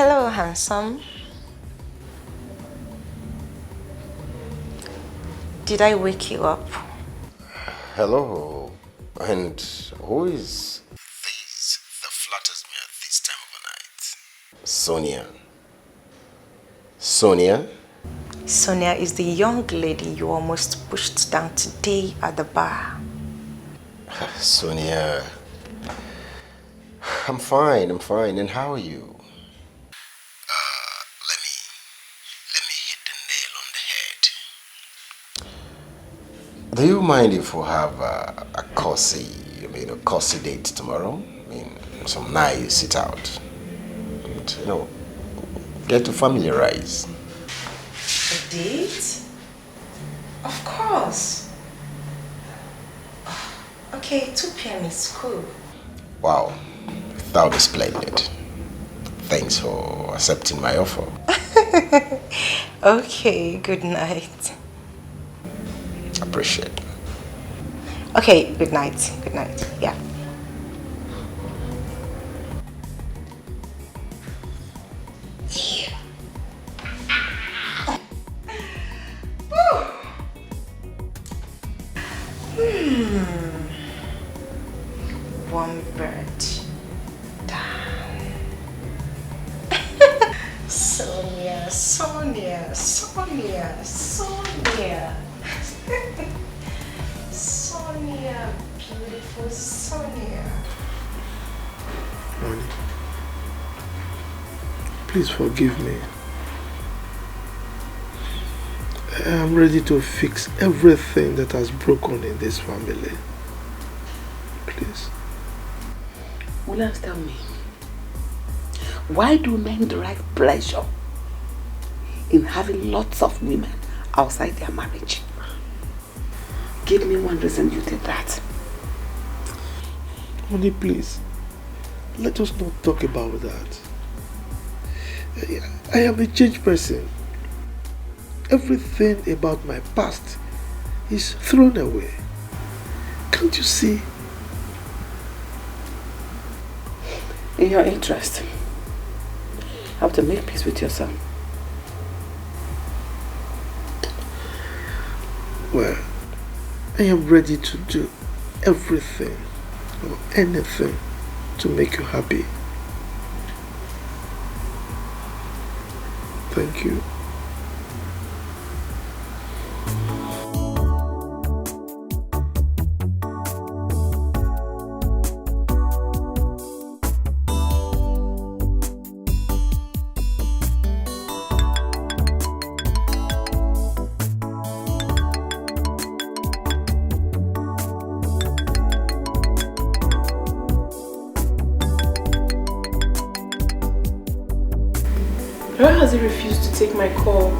Hello, handsome. Did I wake you up? Hello. And who is this that flatters me at this time of the night? Sonia. Sonia? Sonia is the young lady you almost pushed down today at the bar. Sonia. I'm fine. And how are you? Let me hit the nail on the head. Do you mind if we have a cozy date tomorrow? Some nice sit out. And, get to familiarize. A date? Of course. Okay, 2 p.m. is cool. Wow, that would be splendid. Thanks for accepting my offer. Okay, good night. Appreciate it. Okay, good night. Good night. Yeah. One bird down. Sonia, Sonia, Sonia, Sonia. Sonia, beautiful Sonia. Honey, please forgive me. I am ready to fix everything that has broken in this family. Please. Williams, tell me, why do men derive pleasure in having lots of women outside their marriage? Give me one reason you did that. Honey, please. Let us not talk about that. I am a changed person. Everything about my past is thrown away. Can't you see? In your interest, you have to make peace with your son. Well, I am ready to do everything or anything to make you happy. Thank you. Why has he refused to take my call?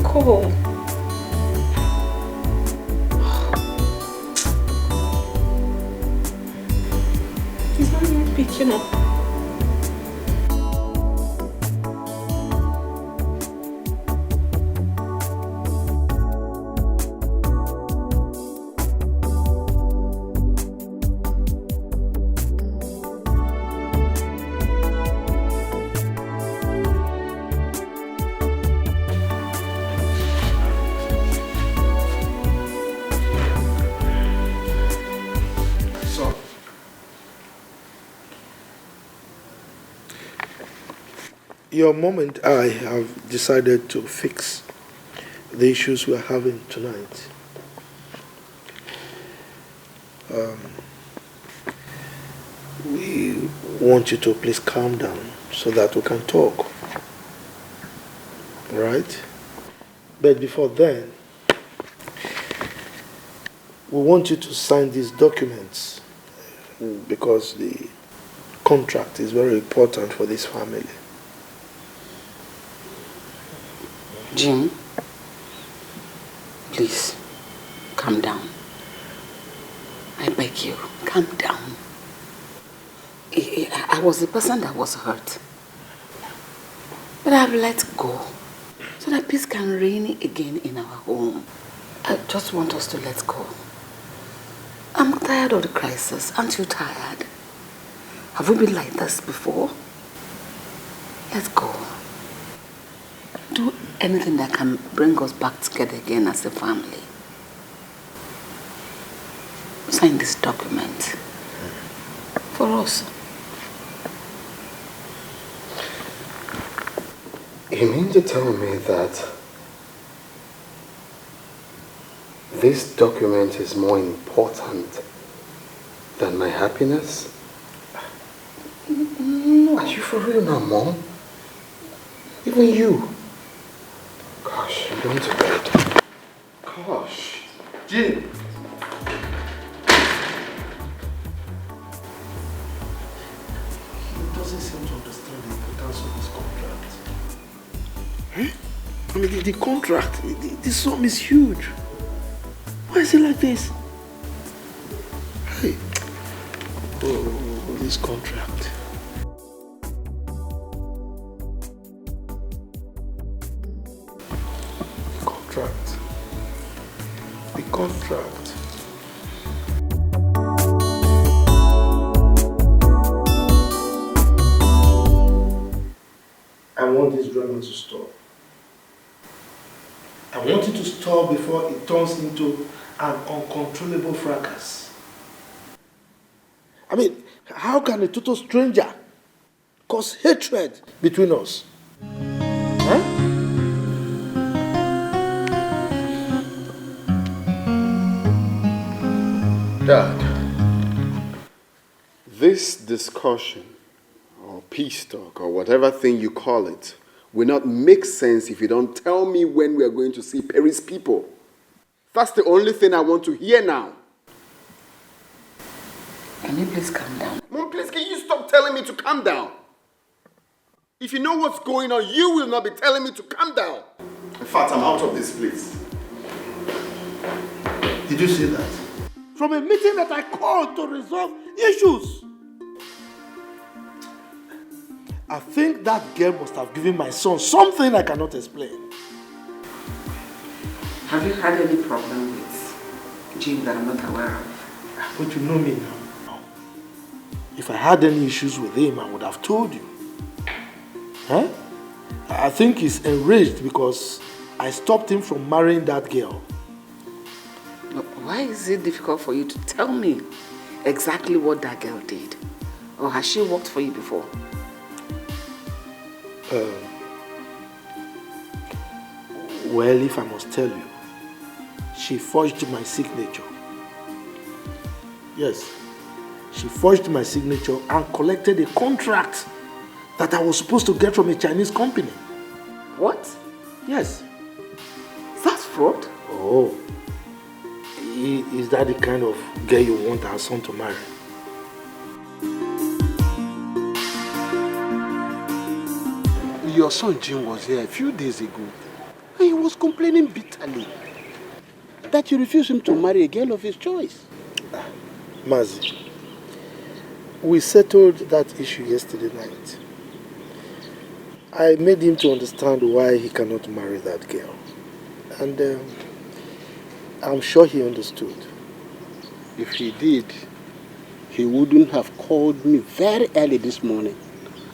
Call. He's not even picking up. Your mom and I have decided to fix the issues we are having tonight. We want you to please calm down so that we can talk. Right? But before then, we want you to sign these documents because the contract is very important for this family. Jim, please, calm down. I beg you, calm down. I was the person that was hurt. But I've let go so that peace can reign again in our home. I just want us to let go. I'm tired of the crisis. Aren't you tired? Have we been like this before? Let's go. Do anything that can bring us back together again as a family. Sign this document for us. You mean to tell me that this document is more important than my happiness? No. Are you for real now, Mom? Even you? Gosh, I'm going to bed. Gosh. Jim! He doesn't seem to understand the importance of this contract. I mean, the contract, the sum is huge. Why is it like this? Hey. Oh, this contract. The contract. I want this drama to stop. I want it to stop before it turns into an uncontrollable fracas. I mean, how can a total stranger cause hatred between us? Huh? Dad, this discussion, or peace talk, or whatever thing you call it, will not make sense if you don't tell me when we are going to see Perry's people. That's the only thing I want to hear now. Can you please calm down? Mom, please, can you stop telling me to calm down? If you know what's going on, you will not be telling me to calm down. In fact, I'm out of this place. Did you see that? From a meeting that I called to resolve issues. I think that girl must have given my son something I cannot explain. Have you had any problem with Jim that I'm not aware of? But you know me now. If I had any issues with him, I would have told you. Huh? I think he's enraged because I stopped him from marrying that girl. Why is it difficult for you to tell me exactly what that girl did? Or has she worked for you before? Well, if I must tell you, she forged my signature. Yes, she forged my signature and collected a contract that I was supposed to get from a Chinese company. What? Yes. That's fraud? Oh. Is that the kind of girl you want our son to marry? Your son Jim was here a few days ago, and he was complaining bitterly that you refused him to marry a girl of his choice. Mazi, we settled that issue yesterday night. I made him to understand why he cannot marry that girl. And I'm sure he understood. If he did, he wouldn't have called me very early this morning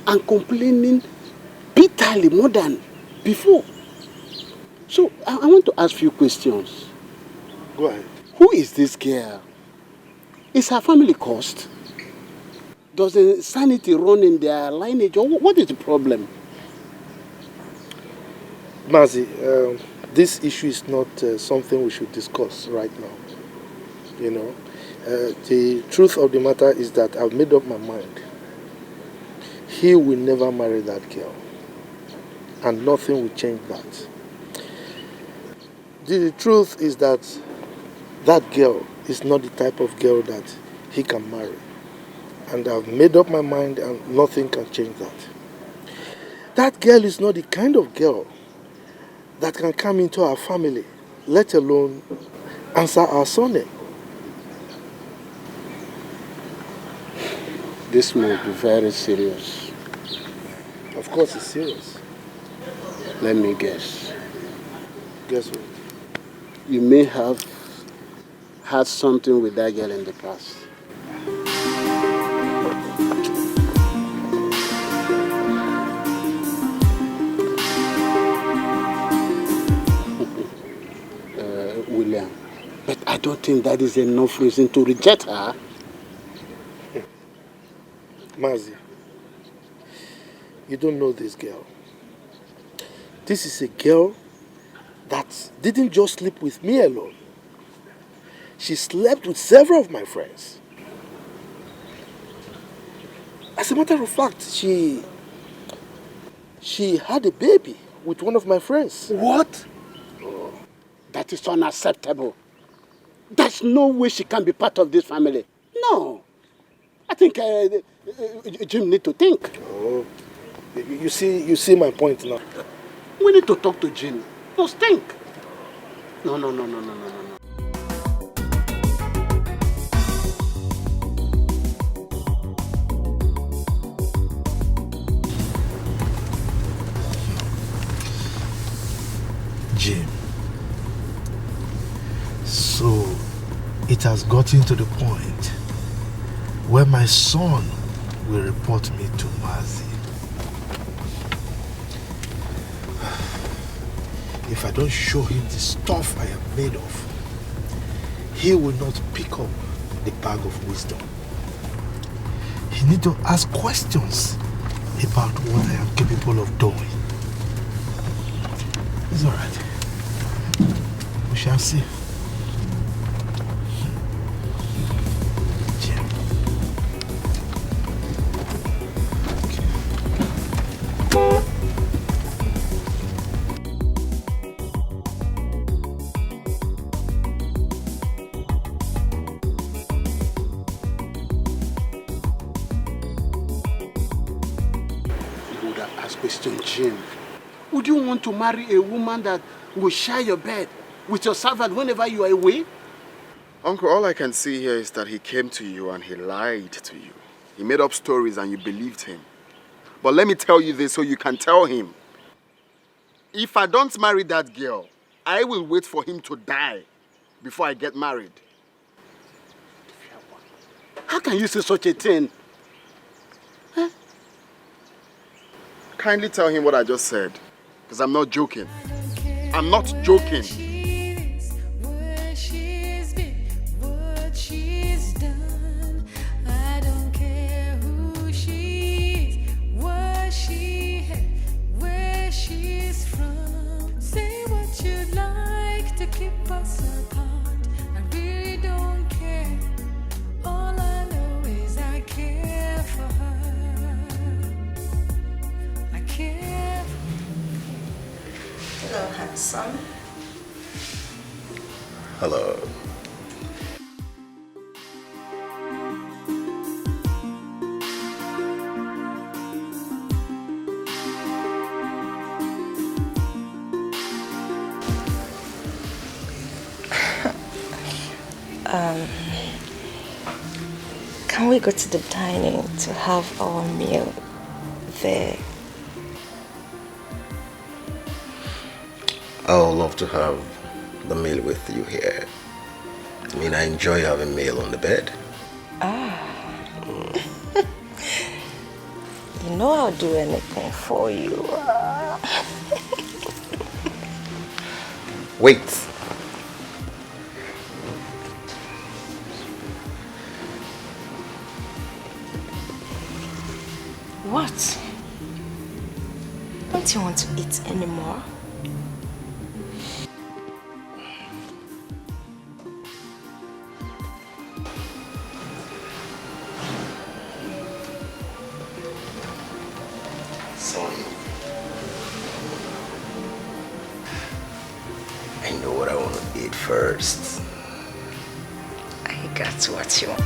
and complaining bitterly more than before. So, I want to ask you questions. Go ahead. Who is this girl? Is her family cursed? Does the sanity run in their lineage? Or what is the problem? Mazi, this issue is not something we should discuss right now. You know, the truth of the matter is that I've made up my mind. He will never marry that girl. And nothing will change that. The truth is that that girl is not the type of girl that he can marry. And I've made up my mind and nothing can change that. That girl is not the kind of girl that can come into our family, let alone answer our surname. This must be very serious. Of course it's serious. Let me guess. Guess what? You may have had something with that girl in the past. William, but I don't think that is enough reason to reject her. Mazi, you don't know this girl. This is a girl that didn't just sleep with me alone. She slept with several of my friends. As a matter of fact, she had a baby with one of my friends. What? Oh, that is unacceptable. There's no way she can be part of this family. No. I think Jim need to think. Oh, you see my point now. We need to talk to Jim. Just think. No. Jim. So it has gotten to the point where my son will report me to Mazi. If I don't show him the stuff I am made of, he will not pick up the bag of wisdom. He needs to ask questions about what I am capable of doing. It's all right. We shall see. Jim, would you want to marry a woman that will share your bed with your servant whenever you are away? Uncle, all I can see here is that he came to you and he lied to you. He made up stories and you believed him. But let me tell you this so you can tell him. If I don't marry that girl, I will wait for him to die before I get married. How can you say such a thing? Huh? Kindly tell him what I just said, because I'm not joking. I'm not joking. Hello, handsome. Hello. Can we go to the dining to have our meal there? I would love to have the meal with you here. I mean, I enjoy having meal on the bed. You know I'll do anything for you. Wait. What? Don't you want to eat anymore? Son, I know what I want to eat first. I got what you want.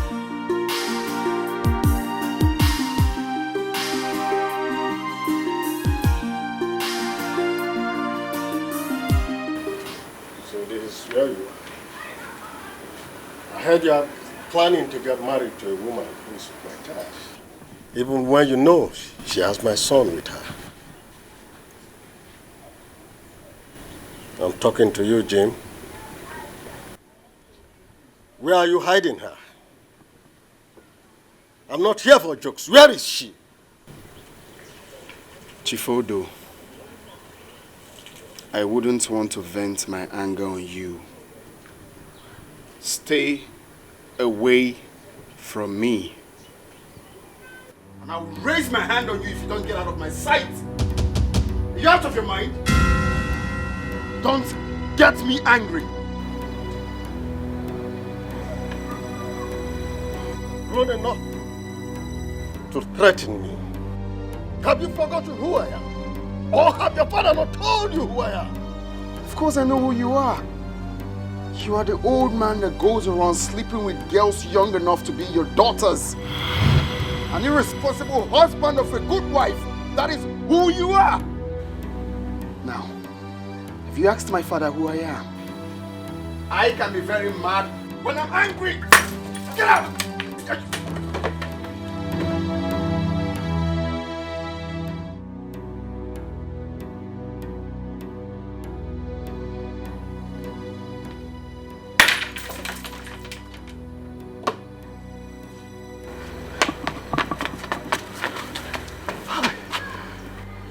And you are planning to get married to a woman who's my child. Even when you know she has my son with her. I'm talking to you, Jim. Where are you hiding her? I'm not here for jokes. Where is she? Chief Odo, I wouldn't want to vent my anger on you. Stay away from me. And I will raise my hand on you if you don't get out of my sight. Are you out of your mind? Don't get me angry. Grown enough to threaten me. Have you forgotten who I am? Or have your father not told you who I am? Of course I know who you are. You are the old man that goes around sleeping with girls young enough to be your daughters. An irresponsible husband of a good wife. That is who you are. Now, have you asked my father who I am? I can be very mad when I'm angry. Get out!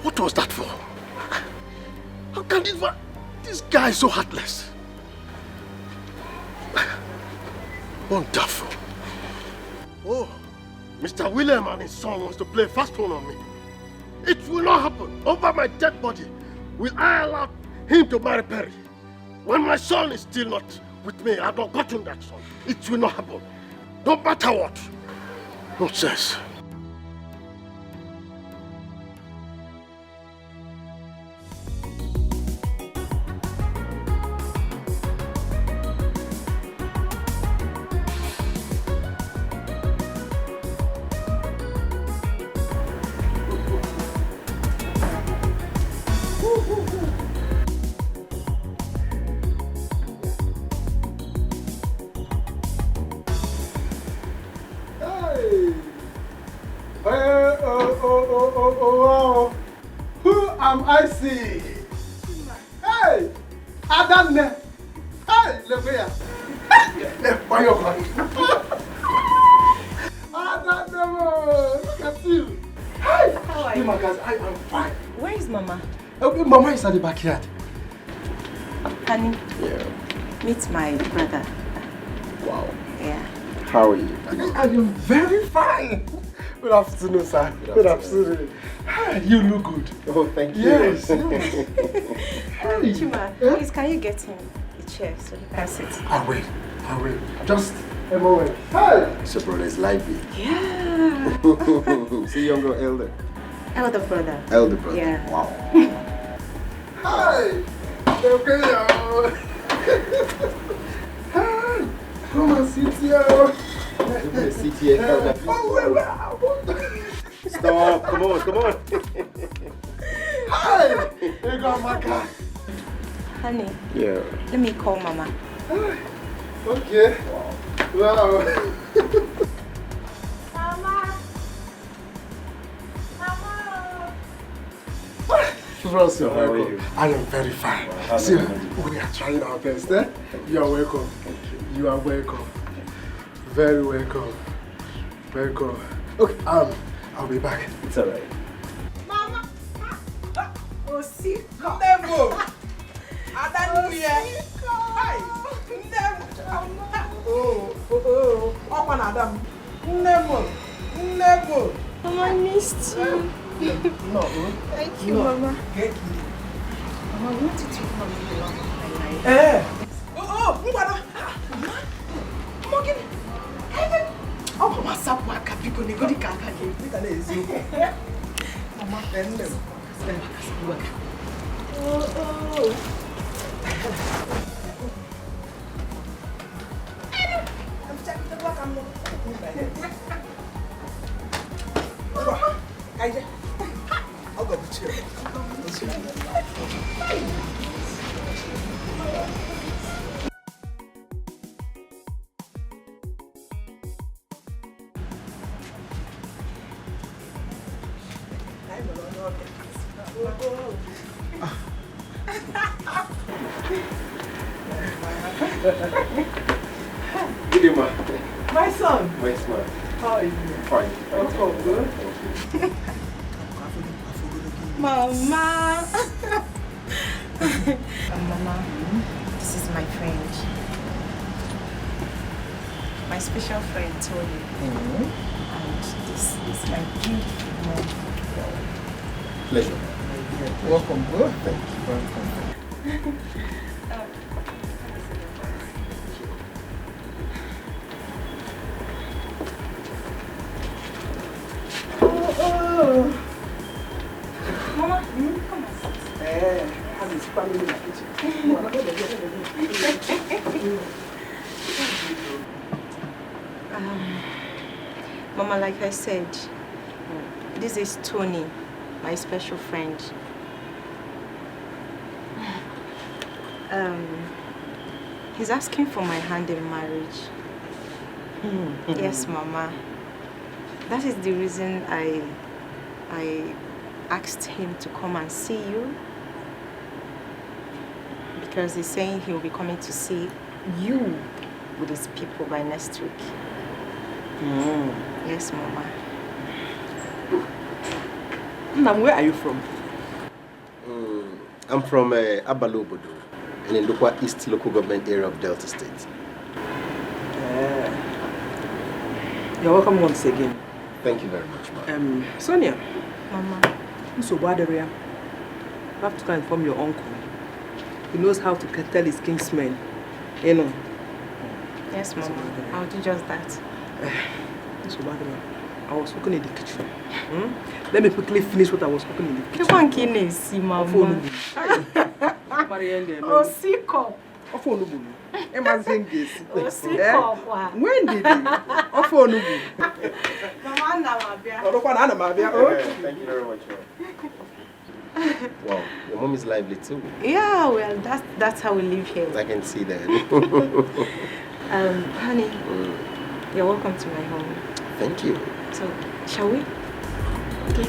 What was that for? How can this guy is so heartless? Wonderful. Oh, Mr. William and his son wants to play fast one on me. It will not happen. Over my dead body, will I allow him to marry Perry? When my son is still not with me, I've not gotten that son. It will not happen. No matter what. Nonsense. Wow. Who am I seeing? Hey! Adamne! Hey! Look here! Why are you crying? Adamne! Look at you! Hey! How are you? I am fine. Where is Mama? Okay, Mama is at the backyard. Honey, Yeah. meet my brother. Wow. Yeah. How are you? I am very fine. Good afternoon, sir. Good afternoon. Hi, you look good. Oh, thank you. Yes. Chima, please can you get him a chair so he can sit? I will. Just a moment. Hi. So brother is lively. Yeah. Is he younger or elder? Elder brother. Elder brother. Yeah. Wow. Hi. Okay. Hi. Come and sit here. Sit here. Oh, wait. Stop. Come on. Hi. Here go my car. Honey, Yeah. let me call Mama. Okay. Wow. Mama. Russell, How are welcome. you? I am very fine. See, we are trying our best, eh? You are welcome. You are welcome. Very welcome. Welcome. Okay, I'll be back. It's alright. Mama! Oh, see, Ndemo! Adanuye! Hi! Ndemo! Oh, Open Adam. Ndemo! Mama, I missed you. No. Thank you, Mama. Thank you. Mama, I wanted to come to the my life. Ngwana! Mogin! Oh, Mama, sapwa kapiko ni godi kaka ke. Nika na ezu. Mama, Ndemo. Oh. I'm checking the work. I'm I'll go with you. Good day, ma. My son. My smile. How are you? Fine. Oh, good. Mama. Mama, this is my friend. My special friend, Tony. And this is my beautiful mom. Pleasure. Welcome, bro. Thank you. Welcome. Mama, come on. Have his family in the kitchen. Mama, like I said, this is Tony, my special friend. He's asking for my hand in marriage. Yes, Mama. That is the reason I asked him to come and see you. Because he's saying he'll be coming to see you with his people by next week. Yes, Mama. Now, where are you from? I'm from Abalobodo, in the local East local government area of Delta State. You're welcome once again. Thank you very much, ma'am. Sonia. Mama. So bad area. You have to go and inform your uncle. He knows how to tell his kingsmen. You know. Yes, Mama. I'll do just that. So bad area. I was cooking in the kitchen. Let me quickly finish what I was cooking in the kitchen. You want to Mama? Oh, sick up. When did you? Thank you very much, ma'am. Wow, your mom is lively too. Yeah, well, that's how we live here. I can see that. Honey, you're welcome to my home. Thank you. So, shall we? Okay.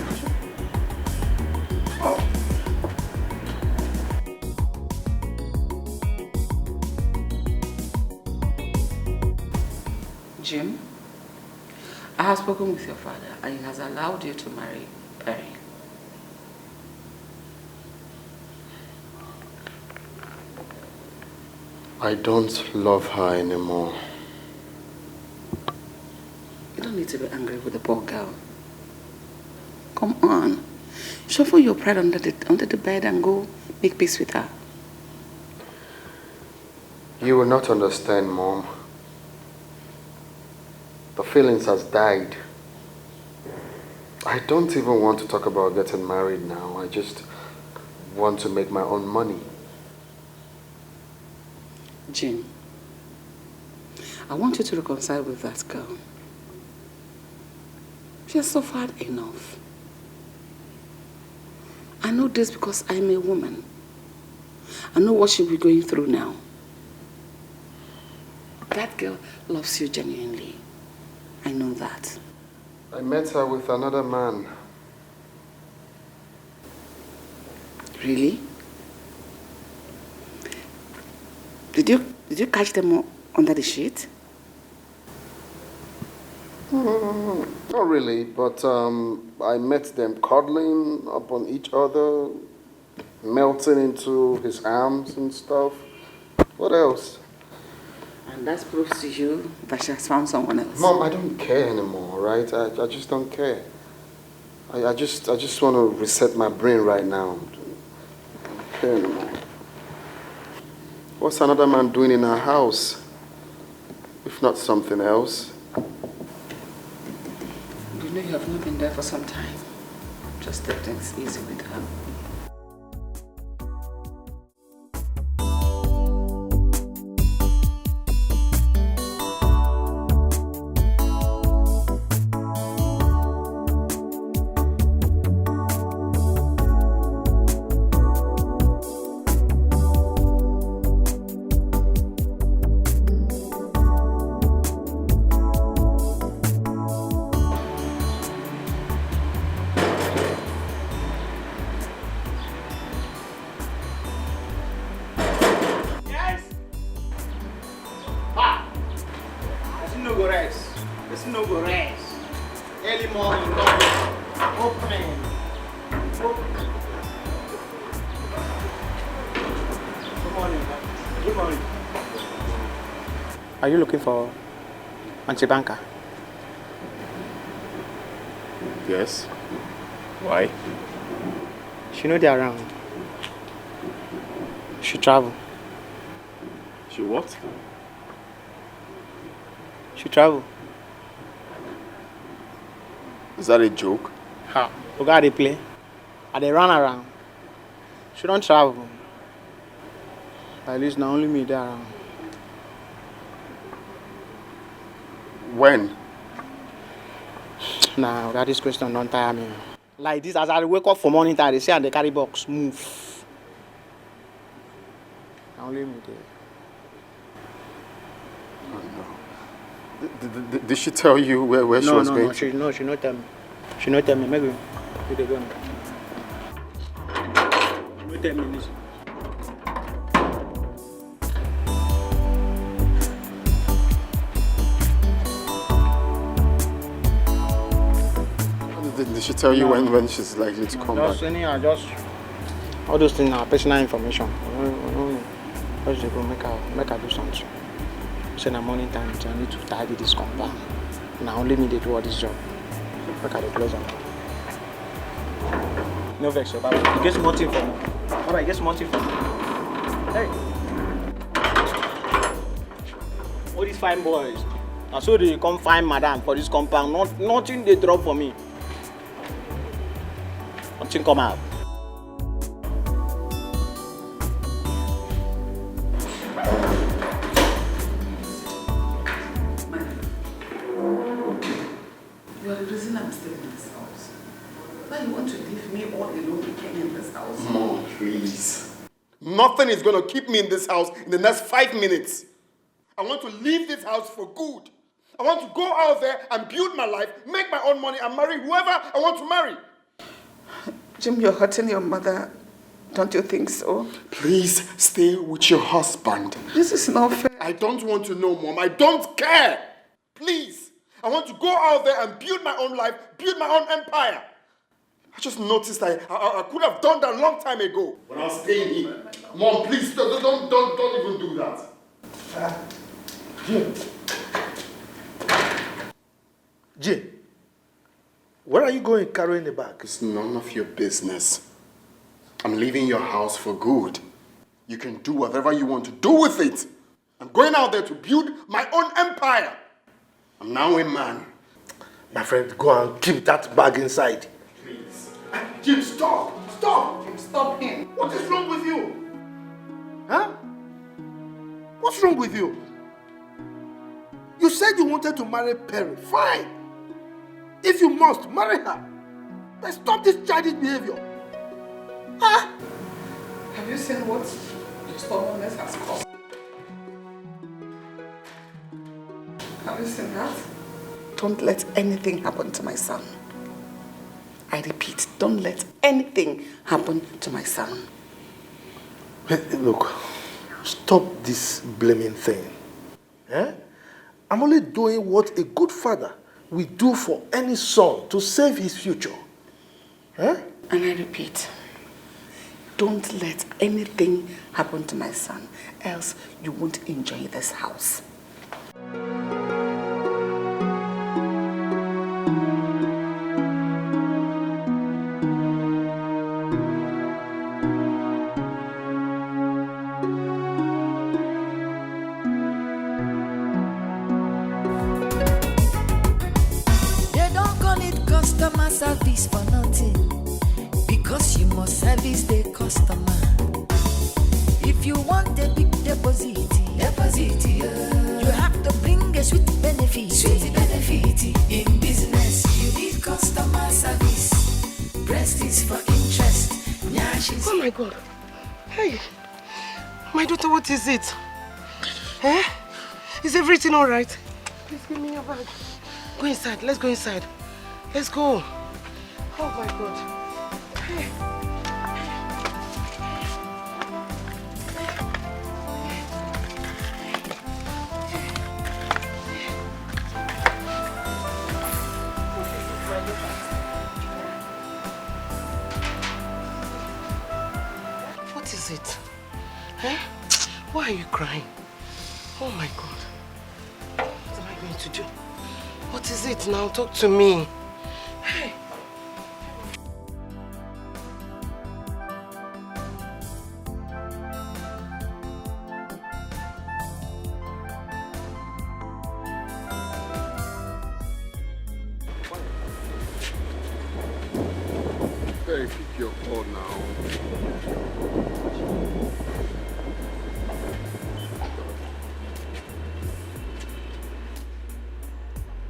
Jim, I have spoken with your father and he has allowed you to marry Perry. I don't love her anymore. You don't need to be angry with the poor girl. Come on. Shuffle your pride under the bed and go make peace with her. You will not understand, Mom. The feelings has died. I don't even want to talk about getting married now. I just want to make my own money. Jim, I want you to reconcile with that girl. She has suffered enough. I know this because I'm a woman. I know what she'll be going through now. That girl loves you genuinely. I know that. I met her with another man. Really? Did you catch them under the sheet? Not really, but I met them cuddling upon each other, melting into his arms and stuff. What else? And that proves to you that she has found someone else. Mom, I don't care anymore, right? I just don't care. I just want to reset my brain right now. I don't care anymore. What's another man doing in our house? If not something else. You know you have not been there for some time. Just take things easy with her. Are you looking for Auntie Banker? Yes. Why? She know they're around. She travel. She what? She travel. Is that a joke? How? Look how they play. And they run around. She don't travel. At least not only me there around. When? Nah, that this question don't tire me. Like this, as I wake up for morning time, they say and they carry box, move. Now only me there. Did she tell you where she was going? No, she not tell me. She not tell me. Maybe they go. She not tell me this. Did she tell you when she's likely to come back? Just all those things are personal information. Just go make her do something. Say na morning time, I need to tidy this compound. Now only me they do all this job. Make her close up. No vex, Baba. You get small thing for me. Baba, you get small thing for me. Hey. All these fine boys. Now so they come find madam for this compound. Nothing they drop for me. Nothing come out. You are the reason I'm still in this house. Why you want to leave me all alone again in this house? Mom, please. Nothing is going to keep me in this house in the next 5 minutes. I want to leave this house for good. I want to go out there and build my life, make my own money, and marry whoever I want to marry. Jim, you're hurting your mother. Don't you think so? Please stay with your husband. This is not fair. I don't want to know, Mom. I don't care. Please. I want to go out there and build my own life, build my own empire. I just noticed I could have done that a long time ago when I was staying here. Mom, please, don't even do that. Jim. Jim. Where are you going carrying the bag? It's none of your business. I'm leaving your house for good. You can do whatever you want to do with it. I'm going out there to build my own empire. I'm now a man. My friend, go and keep that bag inside. Please. Jim, stop! Stop! Jim, stop him. What is wrong with you? Huh? What's wrong with you? You said you wanted to marry Perry. Fine. If you must, marry her. But stop this childish behavior. Huh? Have you seen what your stubbornness has caused? Have you seen that? Don't let anything happen to my son. I repeat, don't let anything happen to my son. Hey, look, stop this blaming thing. Eh? I'm only doing what a good father will do for any son to save his future. Eh? And I repeat, don't let anything happen to my son, else you won't enjoy this house. Service for nothing, because you must service the customer. If you want a big deposit, you have to bring a sweet benefit. In business, you need customer service. Breast is for interest. Oh my God. Hey, my daughter, what is it? Eh? Is everything all right? Please give me your bag. Go inside. Let's go inside. Let's go. Oh my God. Hey. What is it? Eh? Why are you crying? Oh my God. me to do? What is it now? Talk to me. Hey. Hey, pick your call now.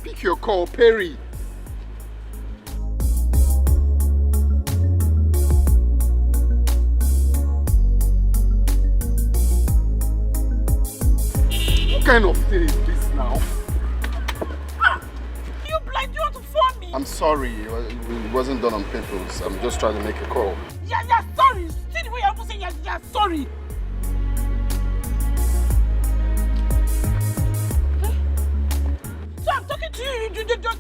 Pick your call, Perry. What kind of thing is this now? You blind, you want to phone me? I'm sorry, it wasn't done on purpose. I'm just trying to make a call. Yeah, sorry. See the way you're saying you're sorry. So I'm talking to you,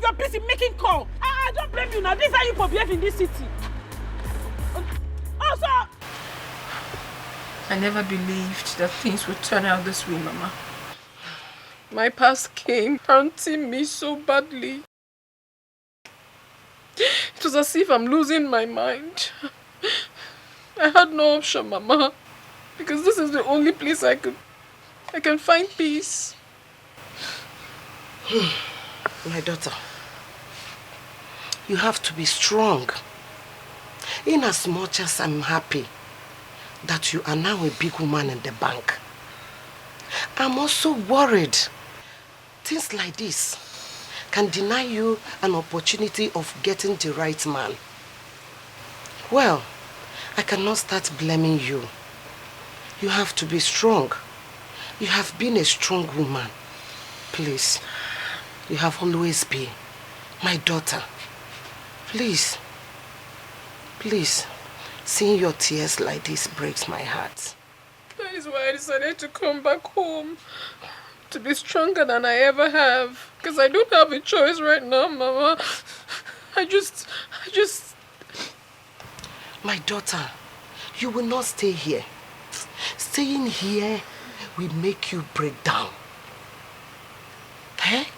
you're busy making call. I don't blame you now. This is how you behave in this city. Also, I never believed that things would turn out this way, Mama. My past came haunting me so badly. It was as if I'm losing my mind. I had no option, Mama, because this is the only place I can find peace. My daughter, you have to be strong. In as much as I'm happy that you are now a big woman in the bank, I'm also worried. Things like this can deny you an opportunity of getting the right man. Well, I cannot start blaming you. You have to be strong. You have been a strong woman. Please, you have always been. My daughter, please, seeing your tears like this breaks my heart. That is why I decided to come back home. To be stronger than I ever have. Because I don't have a choice right now, Mama. I just... My daughter, you will not stay here. Staying here will make you break down.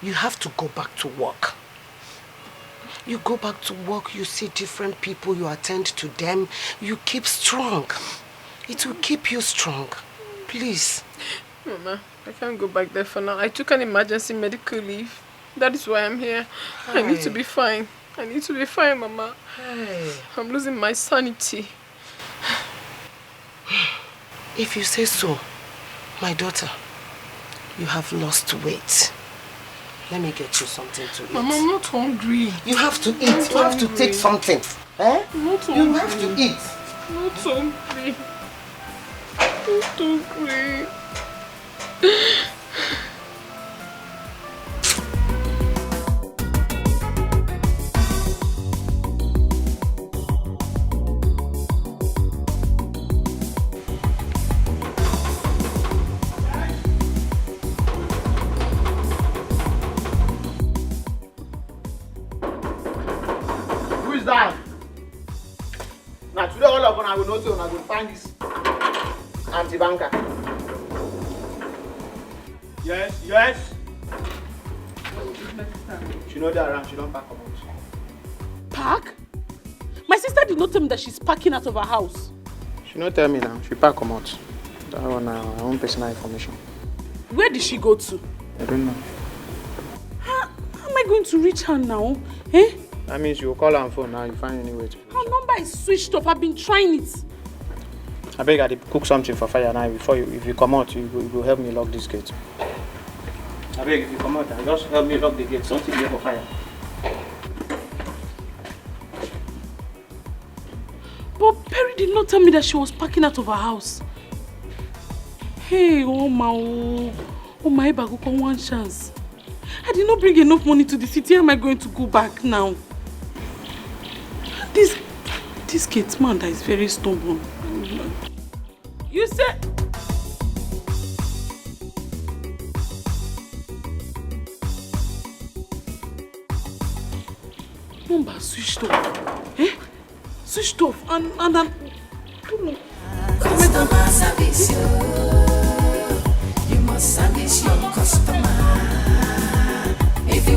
You have to go back to work. You go back to work, you see different people, you attend to them, you keep strong. It will keep you strong. Please. Mama, I can't go back there for now. I took an emergency medical leave. That is why I'm here. I need to be fine. I need to be fine, Mama. Hey. I'm losing my sanity. If you say so, my daughter, you have lost weight. Let me get you something to eat. Mama, I'm not hungry. You have to eat. You have to take something. I'm not hungry. You have to eat. I'm not hungry. I'm not hungry. Who is that? Now today all of us will know so I will find this anti-banker. Yes. She know that around, she don't pack come out. park? My sister did not tell me that she's packing out of her house. She not tell me now, she pack come out. That one her own personal information. Where did she go to? I don't know. How am I going to reach her now? Eh? That means you will call her on phone now, you find any way to. Her number is switched off. I've been trying it. I beg I cook something for fire now before you, if you come out, you will help me lock this gate. I beg if you come out, just help me lock the gate, something there for fire. But Perry did not tell me that she was packing out of her house. Hey, oh my Baguko, one chance. I did not bring enough money to the city. How am I going to go back now? This gate man that is very stubborn. You said... Number switched off. Eh? Switched off and I don't know. Customer service, you must service your customer.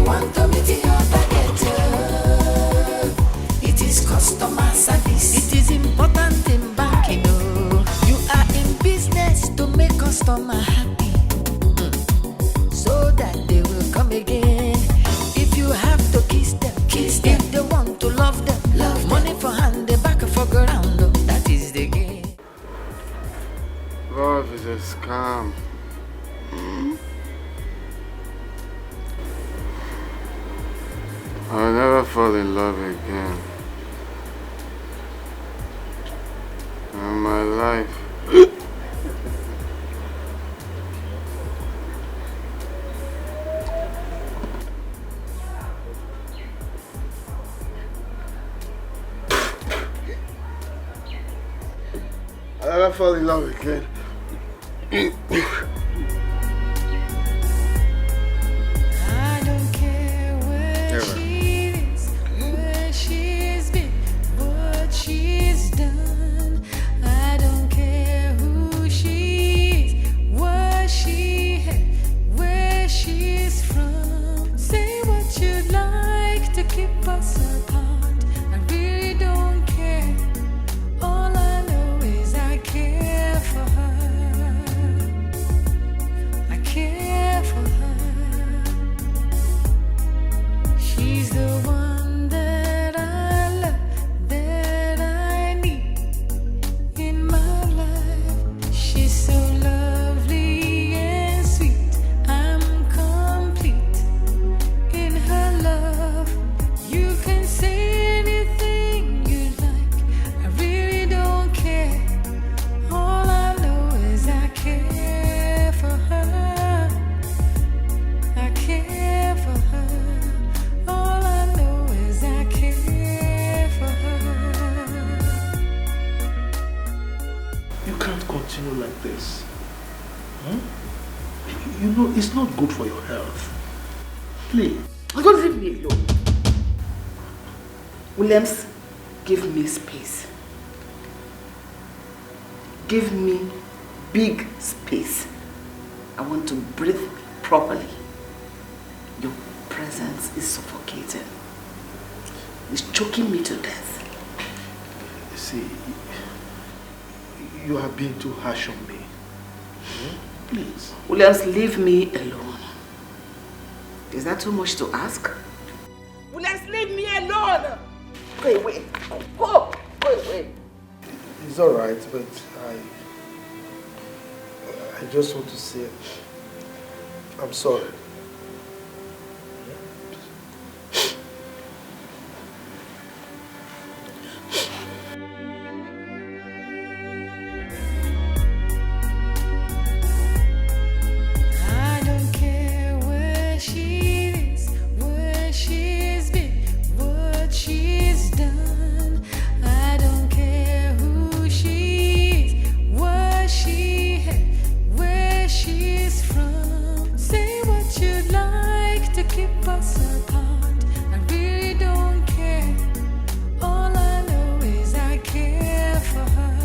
want to meet your target, it is customer service. It is important in banking. You are in business to make customer happy, so that they will come again. If you have to kiss them, kiss them. If they want to love them, love money them. For hand, they back for ground. That is the game. Love is a scam. I'll never fall in love again. In my life. I'll never fall in love again. I don't care where she is, where she's been, what she's done. I don't care who she is, what she had, where she's from. Say what you'd like to keep us apart. I really don't care. All I know is I care for her. I care for her. She's the one that I love, that I need in my life. She's so lovely and sweet. I'm complete in her love. You can say anything you like. I really don't care. All I know is I care for her. I care for her. All I know is I care for her. You can't continue like this. You know, it's not good for your health. Please. Don't leave me alone. Williams, give me space. Give me big space. I want to breathe properly. Your presence is suffocating. It's choking me to death. See, you are being too harsh on me. Please. Williams, leave me alone. Is that too much to ask? Williams, leave me alone! Go away. Go away. It's all right, but I just want to say I'm sorry. I don't care where she is, where she's been, what she's done. I don't care who she is, what she had, where she's from. Say what you'd like to keep us apart. I really don't care. All I know is I care for her.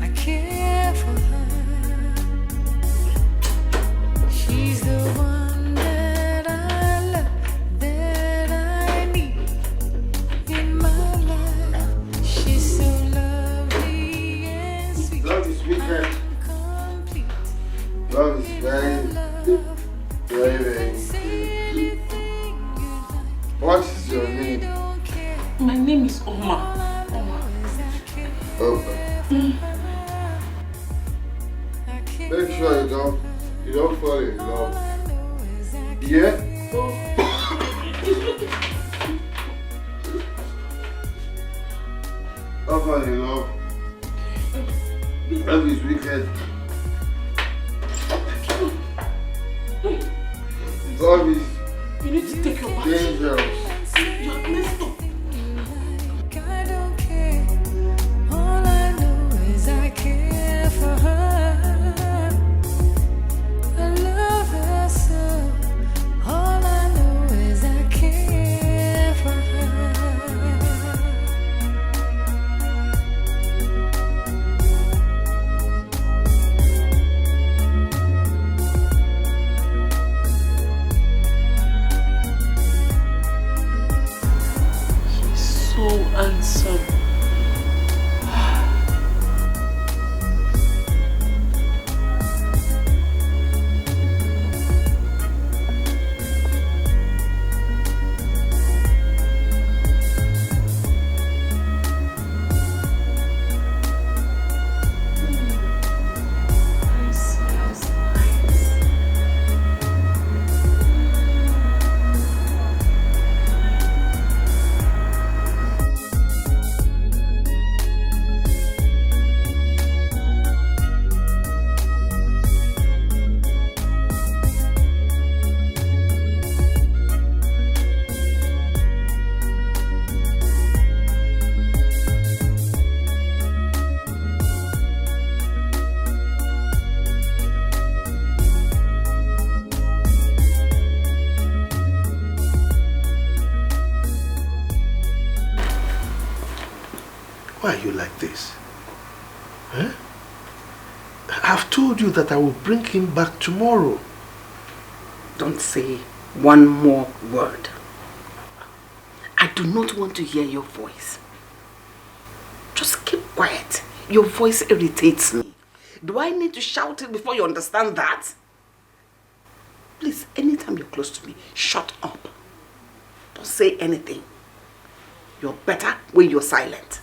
I care for her. She's the one that I love, that I need in my life. She's so lovely and sweet. Love is wicked. Complete. Love is very, very Say anything you like. What is your name? Don't care. My name is Oma. All I know is I care Oh, for her. I care make sure you don't fall in all love. I know is I care. Yeah? Don't fall in love. Love is wicked. Love is You need to take your bath. dangerous. You are messed up. I don't care. All I know is I care for her. I love her so. All I know is I care for her. so handsome. Why are you like this? Huh? I've told you that I will bring him back tomorrow. Don't say one more word. I do not want to hear your voice. Just keep quiet. Your voice irritates me. Do I need to shout it before you understand that? Please, anytime you're close to me, shut up. Don't say anything. You're better when you're silent.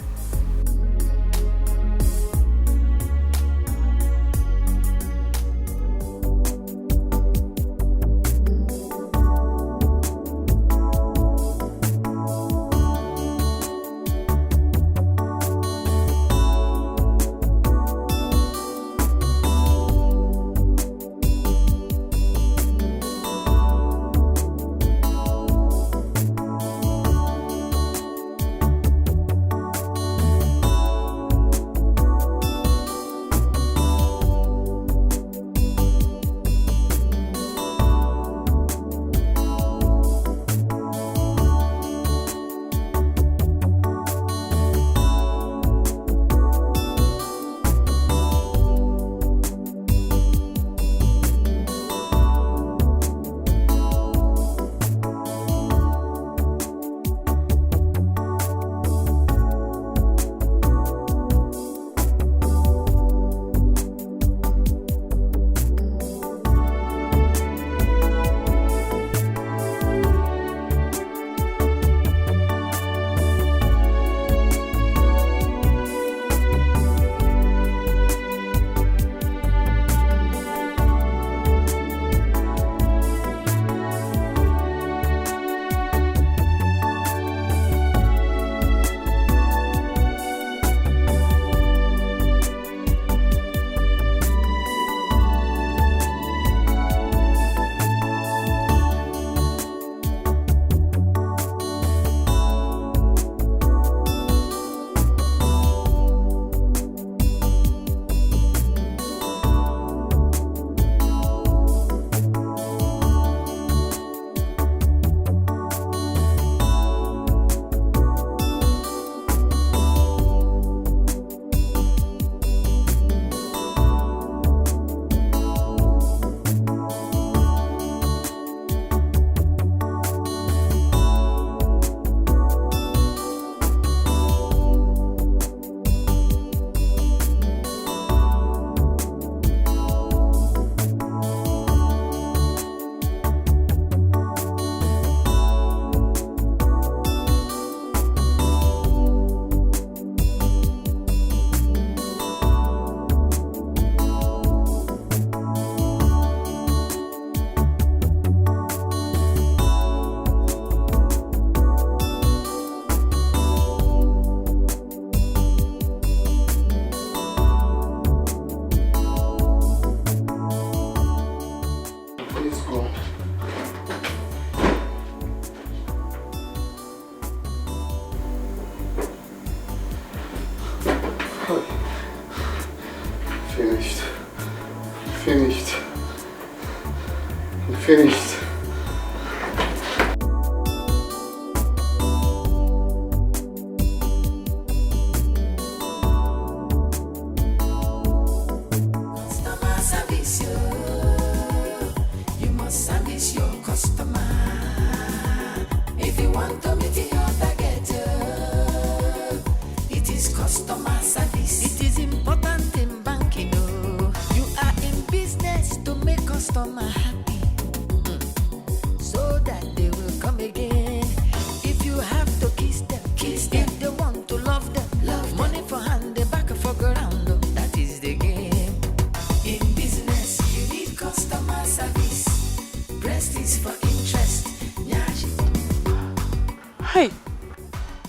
Finished. Finished. Finished. Customer service, you must service your customer. If you want to meet your target,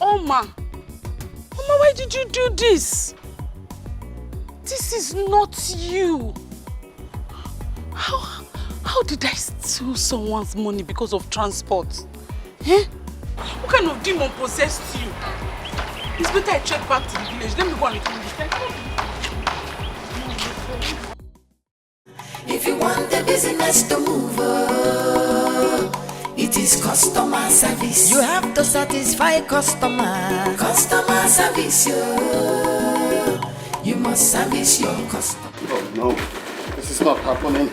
Oma, why did you do this? This is not you. How did I steal someone's money because of transport? Eh? What kind of demon possessed you? It's better I check back to the village. Let me go and return this. If you want the business to move, it is customer service. You have to satisfy customer. Customer service, you must service your customer. Oh no, this is not happening.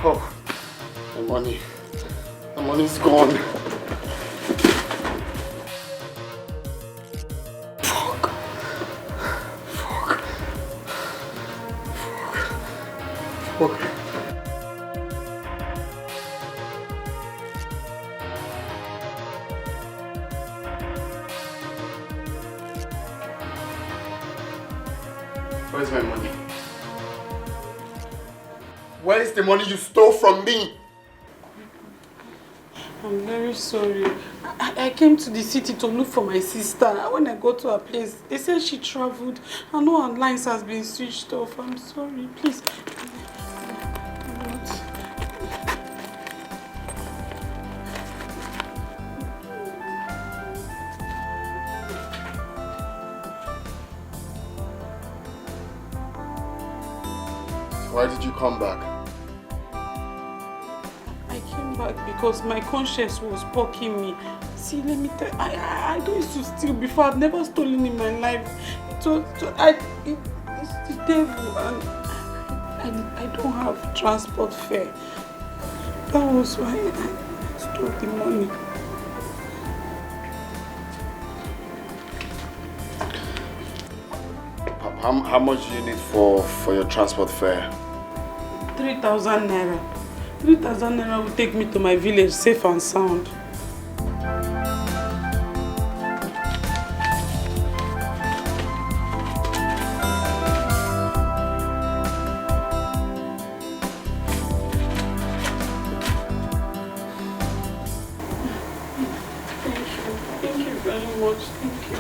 Oh, the money's gone. Fuck. Where's my money? Where is the money you stole from me? I'm very sorry. I came to the city to look for my sister. When I got to her place, they said she traveled and no her lines has been switched off. I'm sorry, please. Why did you come back? I came back because my conscience was poking me. See, let me tell you, I don't used to steal before. I've never stolen in my life. It's the devil, and I don't have transport fare. That was why I stole the money. How much do you need for your transport fare? 3,000 naira. 3,000 naira will take me to my village safe and sound. Thank you very much. Thank you.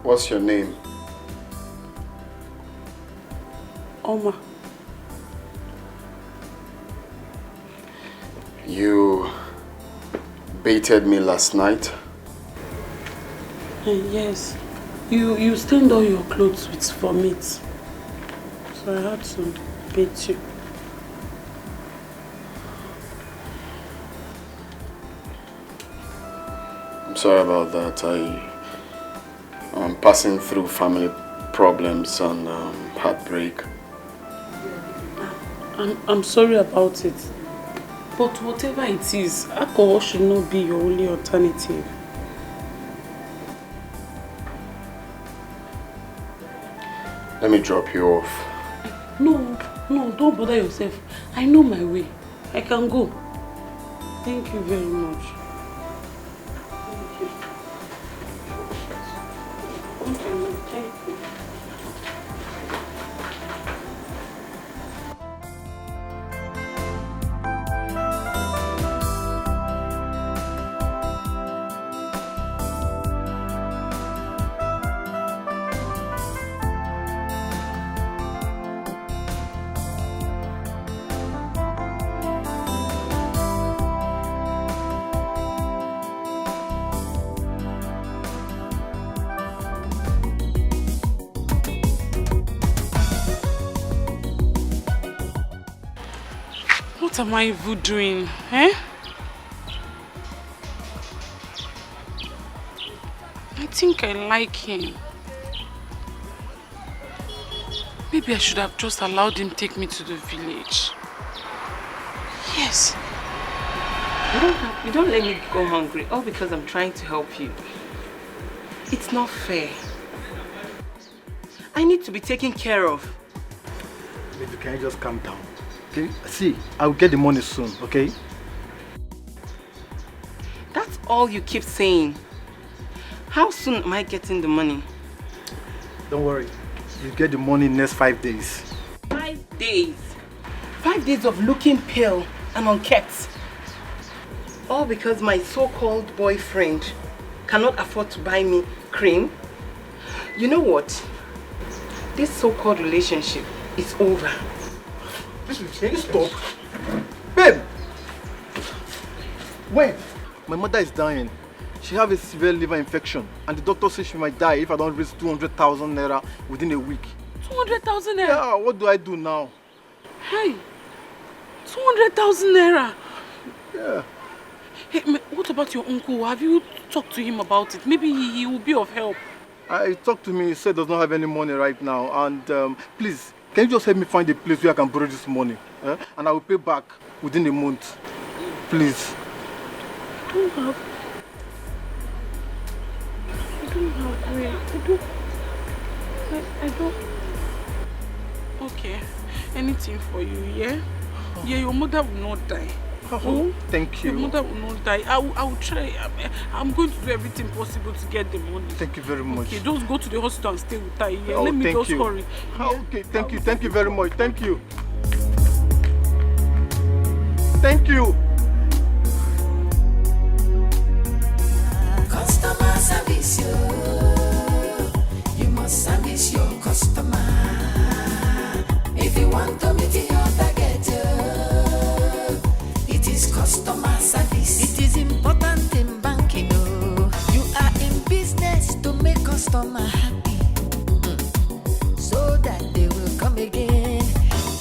What's your name? Oma. You baited me last night? Yes. You stained all your clothes with vomit. So I had to bait you. I'm sorry about that. I'm passing through family problems and heartbreak. I'm sorry about it. But whatever it is, alcohol should not be your only alternative. Let me drop you off. No, don't bother yourself. I know my way. I can go. Thank you very much. Thank you. Thank you. What am I even doing? Eh? I think I like him. Maybe I should have just allowed him take me to the village. Yes. You don't let me go hungry, all because I'm trying to help you. It's not fair. I need to be taken care of. Baby, can you just calm down? Okay? See, I'll get the money soon, okay? That's all you keep saying. How soon am I getting the money? Don't worry. You get the money in the next 5 days. 5 days? 5 days of looking pale and unkept. All because my so-called boyfriend cannot afford to buy me cream. You know what? This so-called relationship is over. Can you stop? Babe! Wait! My mother is dying. She has a severe liver infection and the doctor says she might die if I don't raise 200,000 naira within a week. 200,000 naira? Yeah, what do I do now? Hey! 200,000 naira? Yeah. Hey, what about your uncle? Have you talked to him about it? Maybe he will be of help. He talked to me, he said he does not have any money right now and please, can you just help me find a place where I can borrow this money? And I will pay back within a month. Please. I don't have way. I don't. Okay, anything for you, yeah? Yeah, your mother will not die. Oh, thank you. Your mother will not die. I will try. I'm going to do everything possible to get the money. Thank you very much. Okay, just go to the hospital and stay with her. Yeah? Oh, Let me just you. hurry. Oh, okay, thank you very much. Thank you. Thank you. Customer service, you must service your customer. If you want to meet your target, it is customer service. It is important in banking. You are in business to make customer happy, so that they will come again.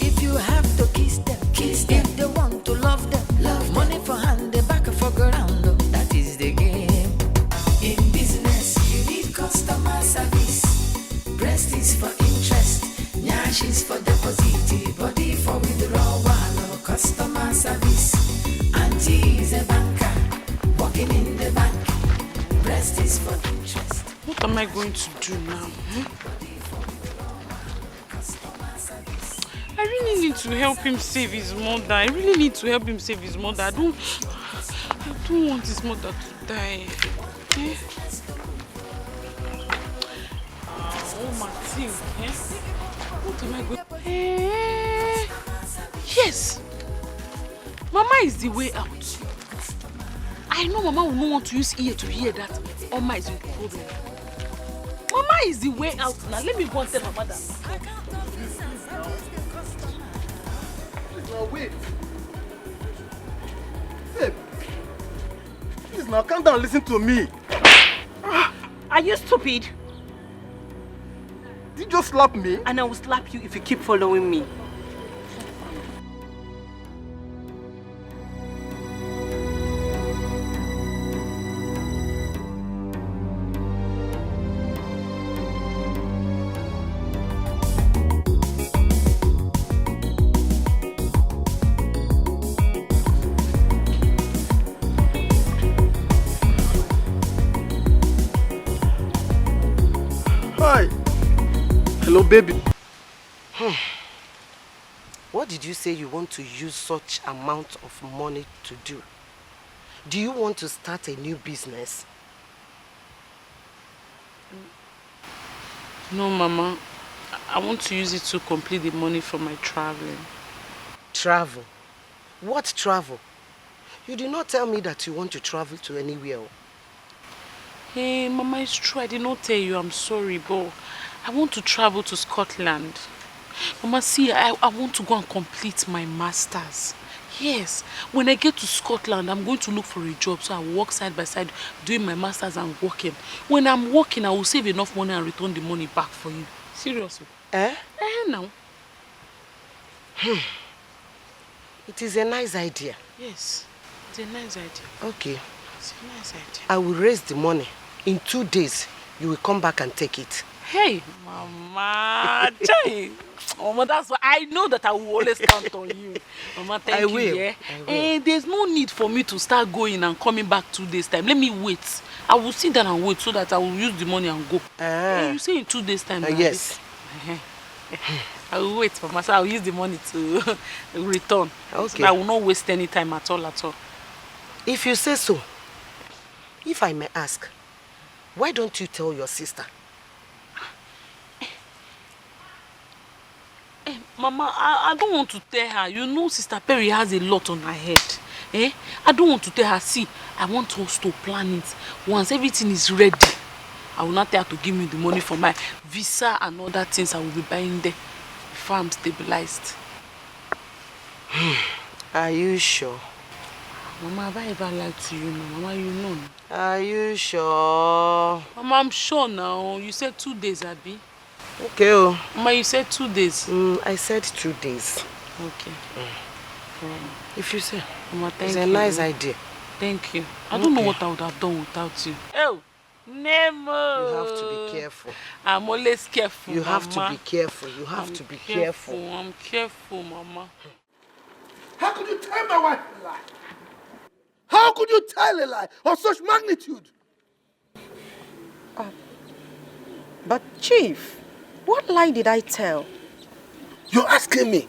If you have to kiss them. If they want to love them, money for hand, they back for ground. That is the game. In business, you need customer service. Breast is for interest, nyash is for deposit, body for withdrawal. Customer service. Auntie is a banker, working in the bank. Breast is for interest. What am I going to do now? I really need to help him save his mother. I don't want his mother to die. Eh? Oh, Martin. Eh? What am I going to yes! Mama is the way out. I know Mama will not want to use ear to hear that Oma is in problem. Mama is the way out now. Let me go and tell Mama that. Now wait. Babe. Please now calm down, listen to me. Are you stupid? Did you just slap me? And I will slap you if you keep following me. Hello, baby. What did you say you want to use such amount of money to do? Do you want to start a new business? No, Mama. I want to use it to complete the money for my traveling. Travel? What travel? You did not tell me that you want to travel to anywhere. Hey, Mama, it's true. I did not tell you. I'm sorry, but I want to travel to Scotland. Mama, see, I want to go and complete my master's. Yes, when I get to Scotland, I'm going to look for a job, so I work side by side doing my master's and working. When I'm working, I will save enough money and return the money back for you. Seriously. Now. It is a nice idea. Yes, it's a nice idea. Okay. It's a nice idea. I will raise the money. In 2 days, you will come back and take it. Hey, Mama, Jai. Mama, that's why I know that I will always count on you. Mama, thank you. Yeah? And there's no need for me to start going and coming back 2 days time. Let me wait. I will sit down and wait so that I will use the money and go. You say in 2 days time? Yes. I will wait, Mama. So I will use the money to return. Okay. So I will not waste any time at all. If you say so, if I may ask, why don't you tell your sister? Mama, I don't want to tell her. You know Sister Perry has a lot on her head. Eh? I don't want to tell her, see, I want us to plan it. Once everything is ready, I will not tell her to give me the money for my visa and other things I will be buying there before I'm stabilized. Are you sure? Mama, have I ever lied to you now? Mama, you know. Are you sure? Mama, I'm sure now. You said 2 days, Abby. Okay. Oh. Mama, you said 2 days. I said 2 days. Okay. If you say. Mama, thank you. It's a nice idea. Thank you. I don't know what I would have done without you. Oh, Nemo! You have to be careful. I'm always careful, You have Mama. to be careful. You have to be careful. I'm careful, Mama. How could you tell my wife a lie? How could you tell a lie of such magnitude? But Chief, what lie did I tell? You're asking me?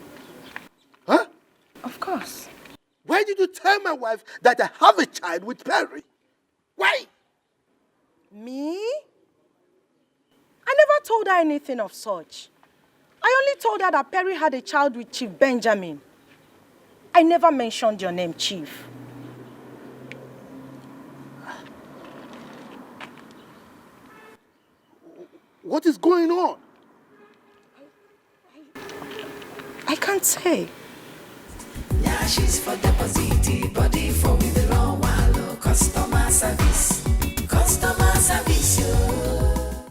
Huh? Of course. Why did you tell my wife that I have a child with Perry? Why? Me? I never told her anything of such. I only told her that Perry had a child with Chief Benjamin. I never mentioned your name, Chief. What is going on? I can't say. Yeah, she's for deposit, body for withdrawal, customer service,